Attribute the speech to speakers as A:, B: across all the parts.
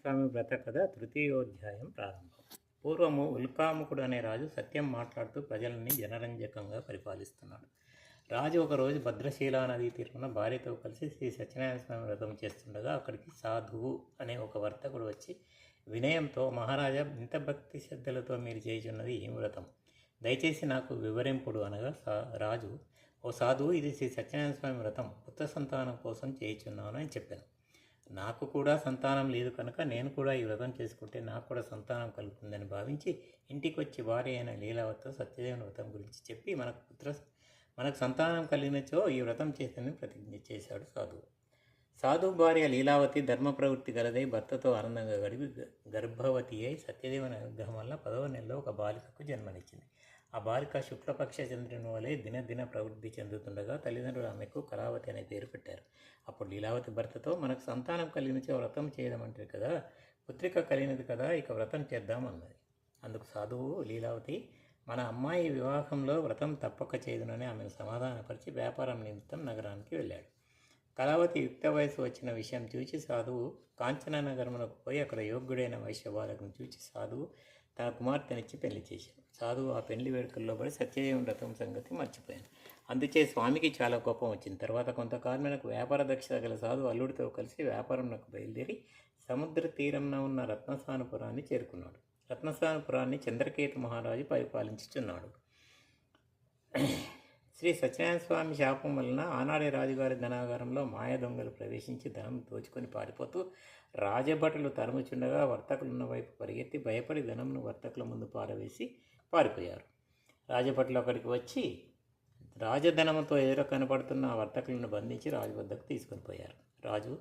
A: స్వామి వ్రత కథ తృతీయోధ్యాయం ప్రారంభం. పూర్వము ఉల్కాముకుడు అనే రాజు సత్యం మాట్లాడుతూ ప్రజలని జనరంజకంగా పరిపాలిస్తున్నాడు. రాజు ఒకరోజు భద్రశీలా నదీ తీరున భార్యతో కలిసి శ్రీ సత్యనారాయణ స్వామి వ్రతం చేస్తుండగా అక్కడికి సాధువు అనే ఒక వర్తకుడు వచ్చి వినయంతో, మహారాజా, ఇంత భక్తి శ్రద్ధలతో మీరు చేయుచున్నది ఏం వ్రతం? దయచేసి నాకు వివరింపుడు అనగా రాజు, ఓ సాధువు, ఇది శ్రీ సత్యనారాయణ స్వామి వ్రతం, పుత్ర సంతానం కోసం చేయుచున్నాను అని చెప్పాను. నాకు కూడా సంతానం లేదు కనుక నేను కూడా ఈ వ్రతం చేసుకుంటే నాకు కూడా సంతానం కలుగుతుందని భావించి ఇంటికి వచ్చి భార్య అయిన లీలావతితో సత్యదేవుని వ్రతం గురించి చెప్పి మనకు సంతానం కలిగినచో ఈ వ్రతం చేస్తేనే ప్రతిజ్ఞ చేశాడు సాధువు. సాధువు భార్య లీలావతి ధర్మ ప్రవృత్తి గలదై భర్తతో ఆనందంగా గడిపి గర్భవతి అయి సత్యదేవుని అనుగ్రహం వల్ల 10వ నెలలో ఒక బాలికకు జన్మనిచ్చింది. ఆ బాలిక శుక్లపక్ష చంద్రుని వలె దినదిన ప్రవృద్ధి చెందుతుండగా తల్లిదండ్రులు ఆమెకు కళావతి అనే పేరు పెట్టారు. అప్పుడు లీలావతి భర్తతో, మనకు సంతానం కలిగినచో వ్రతం చేయడమంటారు కదా, పుత్రిక కలిగినది కదా, ఇక వ్రతం చేద్దామన్నది. అందుకు సాధువు లీలావతి, మన అమ్మాయి వివాహంలో వ్రతం తప్పక చేయదునని ఆమెను సమాధానపరిచి వ్యాపారం నిమిత్తం నగరానికి వెళ్ళాడు. కళావతి యుక్త వయసు వచ్చిన విషయం చూచి సాధువు కాంచన నగరమునకు పోయి అక్కడ యోగ్యుడైన వైశ్య బాలకును చూచి సాధువు తన కుమార్తెనిచ్చి పెళ్లి చేశాడు. సాధువు ఆ పెళ్లి వేడుకల్లో పడి సత్యదేవుని వ్రతం సంగతి మర్చిపోయాను. అందుచే స్వామికి చాలా కోపం వచ్చింది. తర్వాత కొంతకాలమైనకు వ్యాపార దక్షత గల సాధువు అల్లుడితో కలిసి వ్యాపారంకు బయలుదేరి సముద్ర తీరంలో ఉన్న రత్నస్నానపురాన్ని చేరుకున్నాడు. రత్నస్నానపురాన్ని చంద్రకేతు మహారాజు పరిపాలించుచున్నాడు. శ్రీ సత్యనారాయణ స్వామి శాపం వలన ఆనాడే రాజుగారి ధనాగారంలో మాయ దొంగలు ప్రవేశించి ధనం దోచుకొని పారిపోతూ రాజభటులు తరుముచుండగా వర్తకులున్న వైపు పరిగెత్తి భయపడి ధనంను వర్తకుల ముందు పారవేసి పారిపోయారు. రాజభటులు అక్కడికి వచ్చి రాజధనముతో ఎదురు కనపడుతున్న ఆ వర్తకులను బంధించి రాజు వద్దకు తీసుకొని పోయారు. రాజు,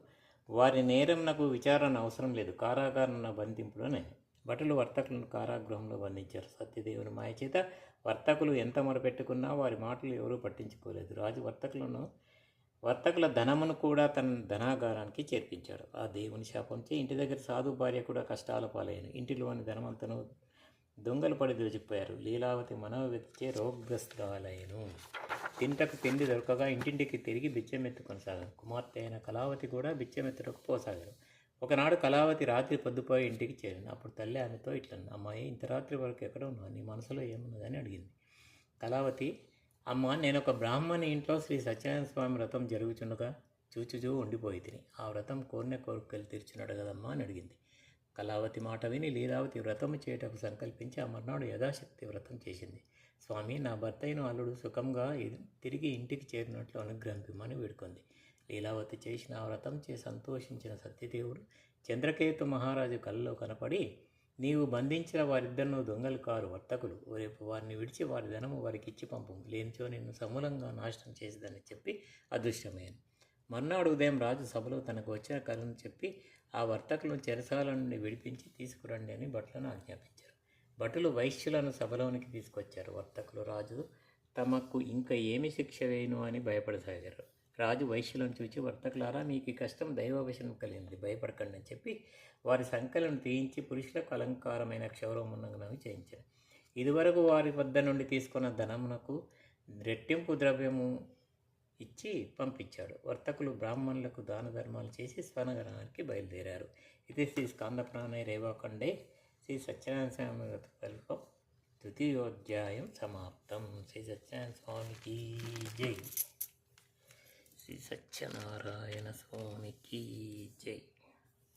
A: వారి నేరం నాకు విచారణ అవసరం లేదు, కారాగారం బంధింపుడు అని. భటులు వర్తకులను కారాగృహంలో బంధించారు. సత్యదేవుని మాయచేత వర్తకులు ఎంత మొరపెట్టుకున్నా వారి మాటలు ఎవరూ పట్టించుకోలేదు. రాజు వర్తకుల ధనమును కూడా తన ధనాగారానికి చేర్పించాడు. ఆ దేవుని శాపంచే ఇంటి దగ్గర సాధు భార్య కూడా కష్టాల పాలయ్యాను. ఇంటిలోని ధనమంతను దొంగలు పడి దోచుకుపోయారు. లీలావతి మనోవ్యతిచే రోగగ్రస్తురాలయ్యను. తింటకు తిండి దొరకగా ఇంటింటికి తిరిగి బిచ్చమెత్తుకొనసాగారు. కుమార్తె అయిన కళావతి కూడా బిచ్చమెత్తుటకు పోసాగారు. ఒకనాడు కళావతి రాత్రి పొద్దుపోయి ఇంటికి చేరింది. అప్పుడు తల్లి ఆమెతో ఇట్లన్న, అమ్మాయి, ఇంత రాత్రి వరకు ఎక్కడ ఉన్నావు? నీ మనసులో ఏమున్నదని అడిగింది. కళావతి, అమ్మ, నేను ఒక బ్రాహ్మణి ఇంట్లో శ్రీ సత్యనారాయణ స్వామి వ్రతం జరుగుచుండగా చూచుచూ ఉండిపోయి తిని ఆ వ్రతం కోరిన కోరికలు తీర్చున్నాడు కదమ్మా అని అడిగింది. కళావతి మాట విని లీలావతి వ్రతము చేయటకు సంకల్పించి ఆ మర్నాడు యథాశక్తి వ్రతం చేసింది. స్వామి, నా భర్త అయిన అల్లుడు సుఖంగా తిరిగి ఇంటికి చేరినట్లు అనుగ్రహింపమని వేడుకుంది. లీలావతి చేసిన ఆ వ్రతం చే సంతోషించిన సత్యదేవుడు చంద్రకేతు మహారాజు కళ్ళలో కనపడి, నీవు బంధించిన వారిద్దరినూ దొంగలు కారు, వర్తకులు, రేపు వారిని విడిచి వారి ధనము వారికి ఇచ్చి పంపు, లేనిచో నిన్ను సమూలంగా నాశనం చేసేదని చెప్పి అదృష్టమయ్యాను. మర్నాడు ఉదయం రాజు సభలో తనకు వచ్చిన కలను చెప్పి ఆ వర్తకులను చెరసాల నుండి విడిపించి తీసుకురండి అని భటులను ఆజ్ఞాపించారు. భటులు వైశ్యులను సభలోనికి తీసుకొచ్చారు. వర్తకులు రాజు తమకు ఇంకా ఏమి శిక్ష వేయను అని భయపడసాగారు. రాజు వైశ్యులను చూచి, వర్తకులారా, మీకు ఈ కష్టం దైవవశనం కలిగింది, భయపడకండి అని చెప్పి వారి సంఖ్యలను తీయించి పురుషులకు అలంకారమైన క్షౌరమున్నగనవి చేయించారు. ఇదివరకు వారి వద్ద నుండి తీసుకున్న ధనమునకు రెట్టింపు ద్రవ్యము ఇచ్చి పంపించాడు. వర్తకులు బ్రాహ్మణులకు దాన ధర్మాలు చేసి స్వనగరానికి బయలుదేరారు. ఇది శ్రీ స్కాందపురాణే రేవాఖండే శ్రీ సత్యనారాయణ స్వామి వ్రత తృతీయోధ్యాయం సమాప్తం. శ్రీ సత్యనారాయణ స్వామికి జై. శ్రీ సత్యనారాయణ స్వామికి జై.